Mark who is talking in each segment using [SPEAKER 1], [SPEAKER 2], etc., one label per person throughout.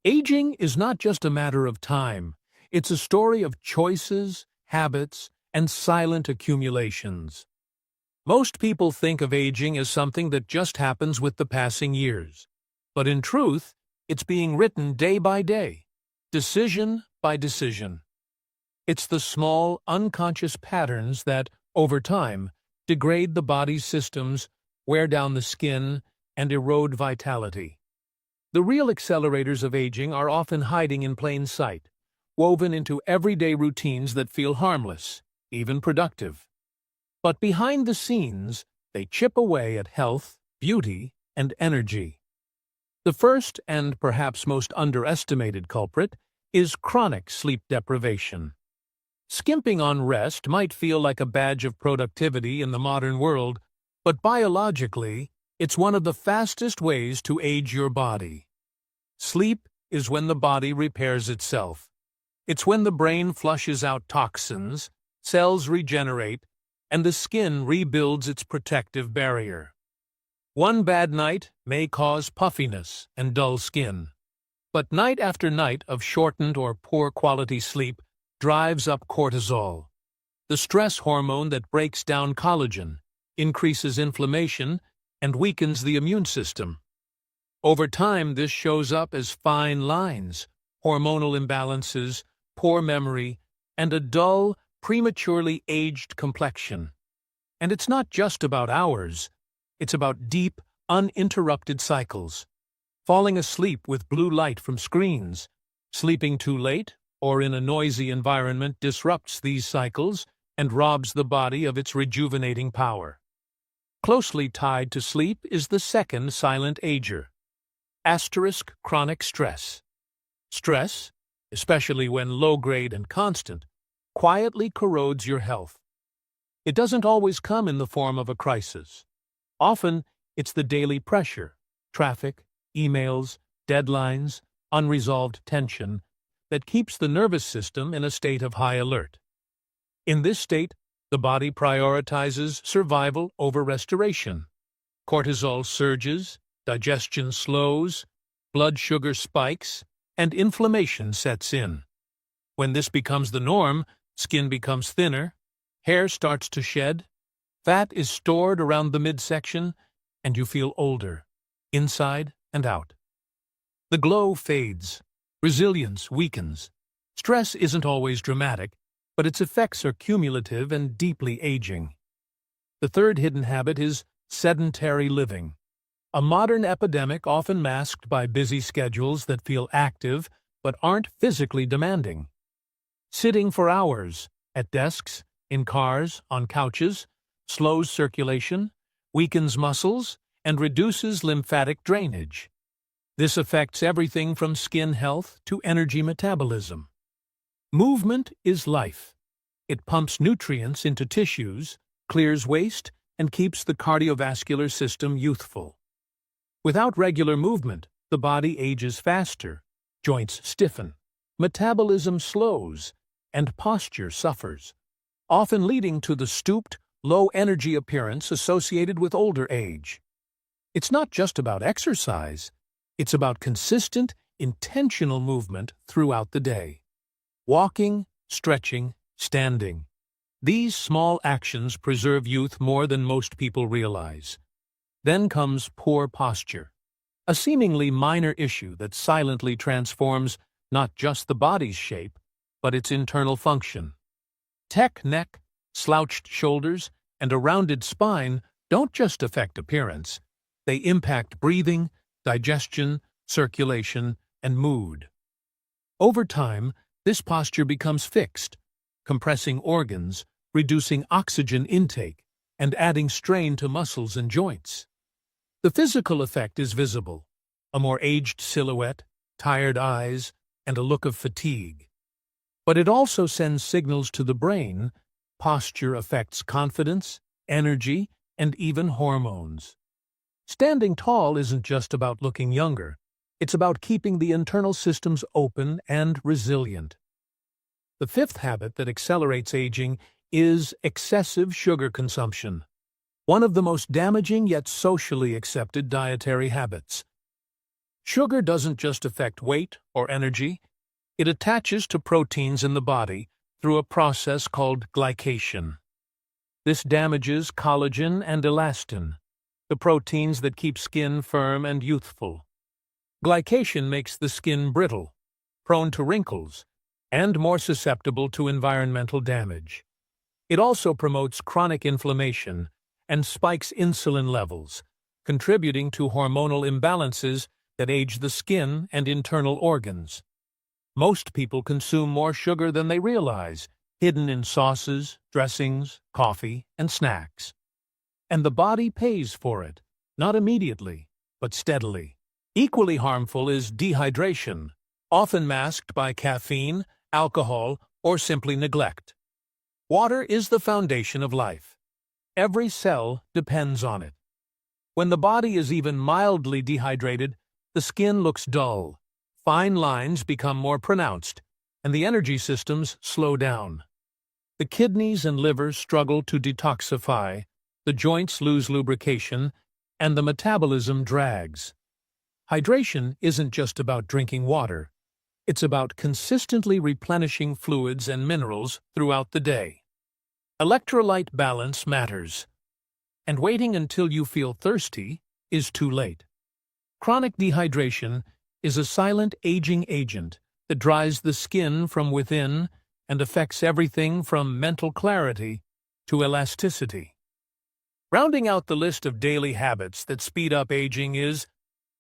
[SPEAKER 1] Aging is not just a matter of time. It's a story of choices, habits, and silent accumulations. Most people think of aging as something that just happens with the passing years. But in truth, it's being written day by day, decision by decision. It's the small, unconscious patterns that, over time, degrade the body's systems, wear down the skin, and erode vitality. The real accelerators of aging are often hiding in plain sight, woven into everyday routines that feel harmless, even productive. But behind the scenes, they chip away at health, beauty, and energy. The first and perhaps most underestimated culprit is chronic sleep deprivation. Skimping on rest might feel like a badge of productivity in the modern world, but biologically, it's one of the fastest ways to age your body. Sleep is when the body repairs itself. It's when the brain flushes out toxins, cells regenerate, and the skin rebuilds its protective barrier. One bad night may cause puffiness and dull skin, but night after night of shortened or poor quality sleep drives up cortisol, the stress hormone that breaks down collagen, increases inflammation, and weakens the immune system. Over time, this shows up as fine lines, hormonal imbalances, poor memory, and a dull, prematurely aged complexion. And it's not just about hours, it's about deep, uninterrupted cycles. Falling asleep with blue light from screens, sleeping too late, or in a noisy environment disrupts these cycles and robs the body of its rejuvenating power. Closely tied to sleep is the second silent ager. Chronic stress. Stress, especially when low-grade and constant, quietly corrodes your health. It doesn't always come in the form of a crisis. Often, it's the daily pressure, traffic, emails, deadlines, unresolved tension, that keeps the nervous system in a state of high alert. In this state, the body prioritizes survival over restoration. Cortisol surges, digestion slows, blood sugar spikes, and inflammation sets in. When this becomes the norm, skin becomes thinner, hair starts to shed, fat is stored around the midsection, and you feel older, inside and out. The glow fades, resilience weakens. Stress isn't always dramatic, but its effects are cumulative and deeply aging. The third hidden habit is sedentary living. A modern epidemic often masked by busy schedules that feel active but aren't physically demanding. Sitting for hours, at desks, in cars, on couches, slows circulation, weakens muscles, and reduces lymphatic drainage. This affects everything from skin health to energy metabolism. Movement is life. It pumps nutrients into tissues, clears waste, and keeps the cardiovascular system youthful. Without regular movement, the body ages faster, joints stiffen, metabolism slows, and posture suffers, often leading to the stooped, low-energy appearance associated with older age. It's not just about exercise, it's about consistent, intentional movement throughout the day. Walking, stretching, standing. These small actions preserve youth more than most people realize. Then comes poor posture, a seemingly minor issue that silently transforms not just the body's shape, but its internal function. Tech neck, slouched shoulders, and a rounded spine don't just affect appearance. They impact breathing, digestion, circulation, and mood. Over time, this posture becomes fixed, compressing organs, reducing oxygen intake, and adding strain to muscles and joints. The physical effect is visible: a more aged silhouette, tired eyes, and a look of fatigue. But it also sends signals to the brain. Posture affects confidence, energy, and even hormones. Standing tall isn't just about looking younger. It's about keeping the internal systems open and resilient. The fifth habit that accelerates aging is excessive sugar consumption, one of the most damaging yet socially accepted dietary habits. Sugar doesn't just affect weight or energy, it attaches to proteins in the body through a process called glycation. This damages collagen and elastin, the proteins that keep skin firm and youthful. Glycation makes the skin brittle, prone to wrinkles, and more susceptible to environmental damage. It also promotes chronic inflammation and spikes insulin levels, contributing to hormonal imbalances that age the skin and internal organs. Most people consume more sugar than they realize, hidden in sauces, dressings, coffee, and snacks. And the body pays for it, not immediately, but steadily. Equally harmful is dehydration, often masked by caffeine, alcohol, or simply neglect. Water is the foundation of life. Every cell depends on it. When the body is even mildly dehydrated, the skin looks dull, fine lines become more pronounced, and the energy systems slow down. The kidneys and liver struggle to detoxify, the joints lose lubrication, and the metabolism drags. Hydration isn't just about drinking water. It's about consistently replenishing fluids and minerals throughout the day. Electrolyte balance matters, and waiting until you feel thirsty is too late. Chronic dehydration is a silent aging agent that dries the skin from within and affects everything from mental clarity to elasticity. Rounding out the list of daily habits that speed up aging is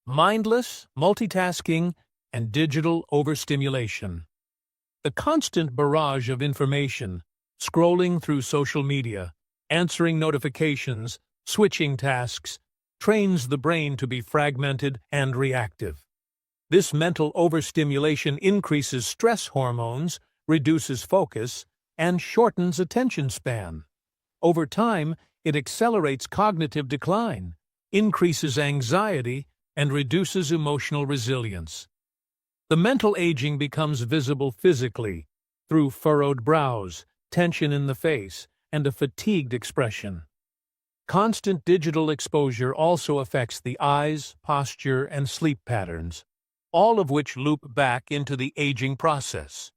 [SPEAKER 1] mindless multitasking and digital overstimulation. The constant barrage of information, scrolling through social media, answering notifications, switching tasks, trains the brain to be fragmented and reactive. This mental overstimulation increases stress hormones, reduces focus, and shortens attention span. Over time, it accelerates cognitive decline, increases anxiety, and reduces emotional resilience. The mental aging becomes visible physically through furrowed brows, tension in the face, and a fatigued expression. Constant digital exposure also affects the eyes, posture, and sleep patterns, all of which loop back into the aging process.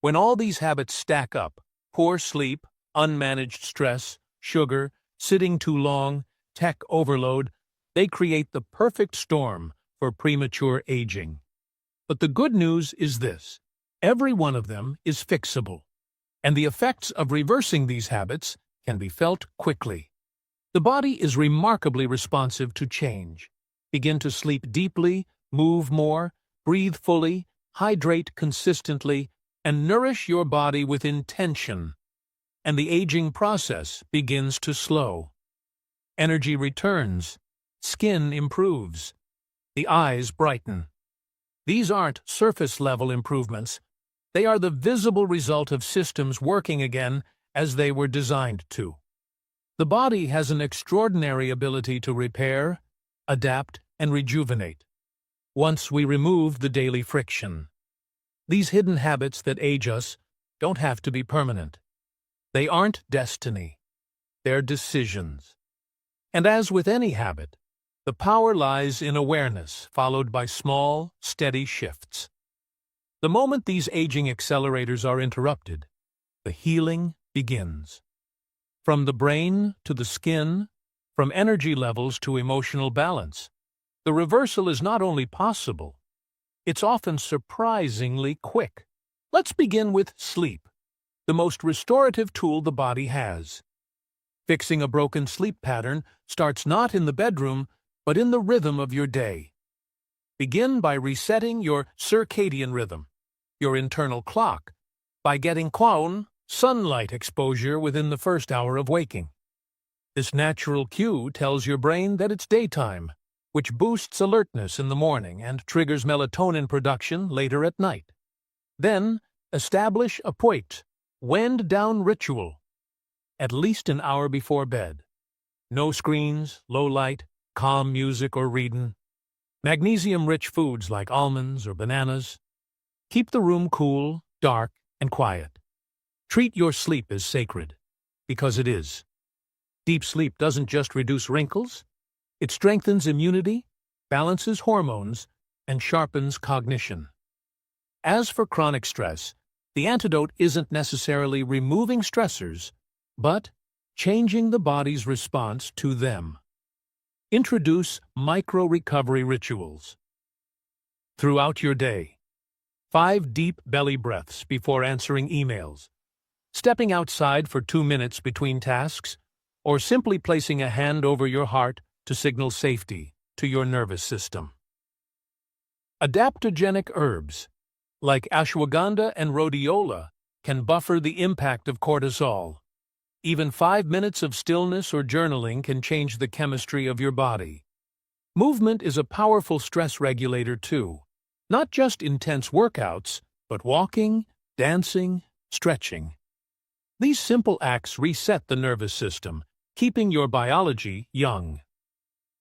[SPEAKER 1] When all these habits stack up, poor sleep, unmanaged stress, sugar, sitting too long, tech overload, they create the perfect storm for premature aging. But the good news is this: every one of them is fixable, and the effects of reversing these habits can be felt quickly. The body is remarkably responsive to change. Begin to sleep deeply, move more, breathe fully, hydrate consistently, and nourish your body with intention. And the aging process begins to slow. Energy returns, skin improves, the eyes brighten. These aren't surface-level improvements. They are the visible result of systems working again as they were designed to. The body has an extraordinary ability to repair, adapt, and rejuvenate once we remove the daily friction. These hidden habits that age us don't have to be permanent. They aren't destiny. They're decisions. And as with any habit, the power lies in awareness, followed by small, steady shifts. The moment these aging accelerators are interrupted, the healing begins. From the brain to the skin, from energy levels to emotional balance, the reversal is not only possible, it's often surprisingly quick. Let's begin with sleep, the most restorative tool the body has. Fixing a broken sleep pattern starts not in the bedroom, but in the rhythm of your day. Begin by resetting your circadian rhythm, your internal clock, by getting kwaun, sunlight exposure within the first hour of waking. This natural cue tells your brain that it's daytime, which boosts alertness in the morning and triggers melatonin production later at night. Then, establish a wind-down ritual, at least an hour before bed. No screens, low light, calm music or reading. Magnesium-rich foods like almonds or bananas. Keep the room cool, dark, and quiet. Treat your sleep as sacred, because it is. Deep sleep doesn't just reduce wrinkles, it strengthens immunity, balances hormones, and sharpens cognition. As for chronic stress, the antidote isn't necessarily removing stressors, but changing the body's response to them. Introduce micro-recovery rituals. Throughout your day, 5 deep belly breaths before answering emails, stepping outside for 2 minutes between tasks, or simply placing a hand over your heart to signal safety to your nervous system. Adaptogenic herbs, like ashwagandha and rhodiola, can buffer the impact of cortisol. Even 5 minutes of stillness or journaling can change the chemistry of your body. Movement is a powerful stress regulator too. Not just intense workouts, but walking, dancing, stretching. These simple acts reset the nervous system, keeping your biology young.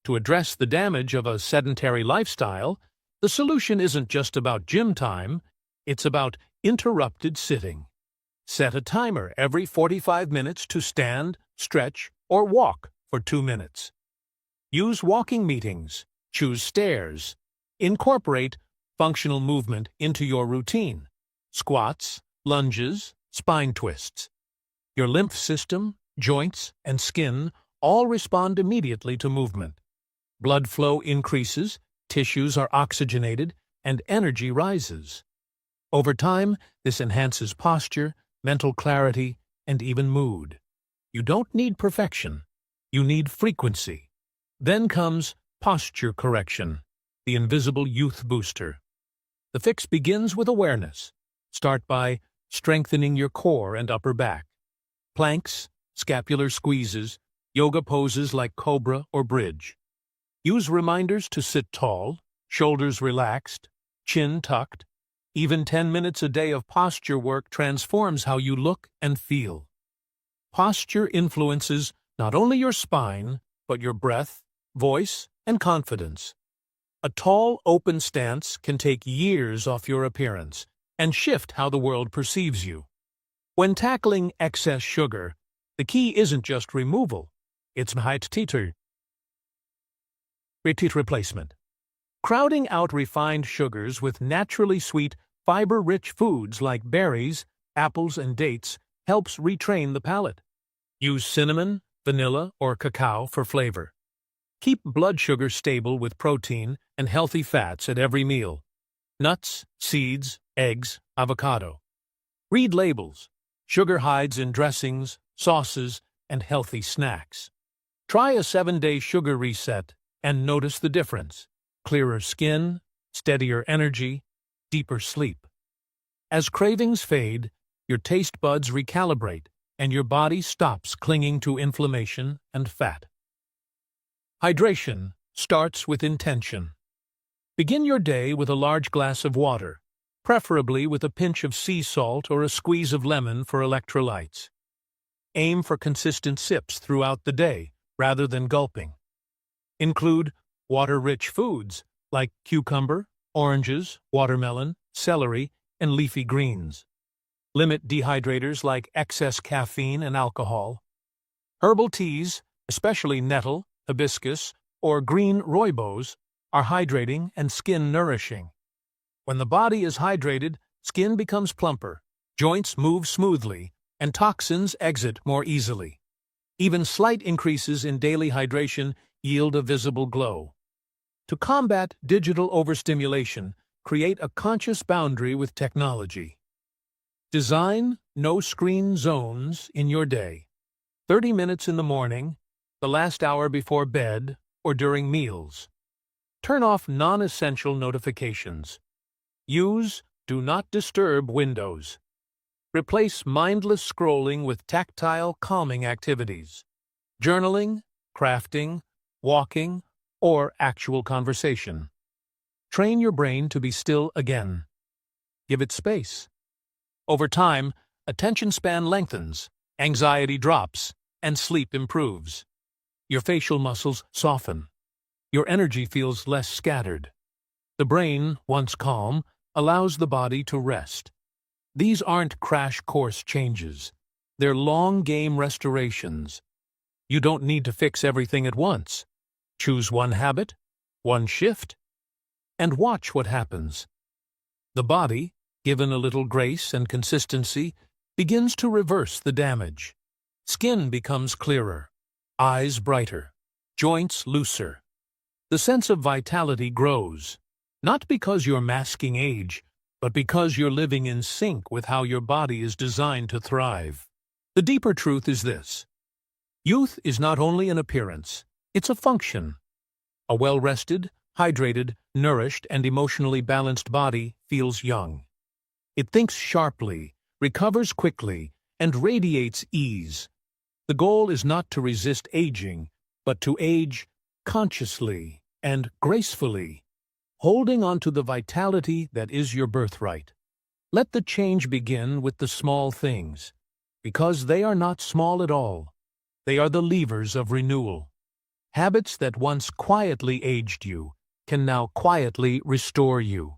[SPEAKER 1] To address the damage of a sedentary lifestyle, the solution isn't just about gym time, it's about interrupted sitting. Set a timer every 45 minutes to stand, stretch, or walk for 2 minutes. Use walking meetings, choose stairs. Incorporate functional movement into your routine. Squats, lunges, spine twists. Your lymph system, joints, and skin all respond immediately to movement. Blood flow increases, tissues are oxygenated, and energy rises. Over time, this enhances posture, mental clarity, and even mood. You don't need perfection. You need frequency. Then comes posture correction, the invisible youth booster. The fix begins with awareness. Start by strengthening your core and upper back. Planks, scapular squeezes, yoga poses like cobra or bridge. Use reminders to sit tall, shoulders relaxed, chin tucked. Even 10 minutes a day of posture work transforms how you look and feel. Posture influences not only your spine, but your breath, voice, and confidence. A tall, open stance can take years off your appearance and shift how the world perceives you. When tackling excess sugar, the key isn't just removal, it's replacement. Crowding out refined sugars with naturally sweet, fiber-rich foods like berries, apples, and dates helps retrain the palate. Use cinnamon, vanilla, or cacao for flavor. Keep blood sugar stable with protein and healthy fats at every meal. Nuts, seeds, eggs, avocado. Read labels. Sugar hides in dressings, sauces, and healthy snacks. Try a 7-day sugar reset and notice the difference. Clearer skin, steadier energy, deeper sleep. As cravings fade, your taste buds recalibrate and your body stops clinging to inflammation and fat. Hydration starts with intention. Begin your day with a large glass of water, preferably with a pinch of sea salt or a squeeze of lemon for electrolytes. Aim for consistent sips throughout the day, rather than gulping. Include water-rich foods like cucumber, oranges, watermelon, celery, and leafy greens. Limit dehydrators like excess caffeine and alcohol. Herbal teas, especially nettle, hibiscus, or green rooibos, are hydrating and skin nourishing. When the body is hydrated, skin becomes plumper, joints move smoothly, and toxins exit more easily. Even slight increases in daily hydration yield a visible glow. To combat digital overstimulation, create a conscious boundary with technology. Design no-screen zones in your day. 30 minutes in the morning, the last hour before bed, or during meals. Turn off non-essential notifications. Use Do Not Disturb windows. Replace mindless scrolling with tactile, calming activities. Journaling, crafting, walking, or actual conversation. Train your brain to be still again. Give it space. Over time, attention span lengthens, anxiety drops, and sleep improves. Your facial muscles soften. Your energy feels less scattered. The brain, once calm, allows the body to rest. These aren't crash course changes. They're long-game restorations. You don't need to fix everything at once. Choose one habit, one shift, and watch what happens. The body, given a little grace and consistency, begins to reverse the damage. Skin becomes clearer, eyes brighter, joints looser. The sense of vitality grows, not because you're masking age, but because you're living in sync with how your body is designed to thrive. The deeper truth is this: youth is not only an appearance, it's a function. A well-rested, hydrated, nourished, and emotionally balanced body feels young. It thinks sharply, recovers quickly, and radiates ease. The goal is not to resist aging, but to age consciously and gracefully, holding on to the vitality that is your birthright. Let the change begin with the small things, because they are not small at all. They are the levers of renewal. Habits that once quietly aged you can now quietly restore you.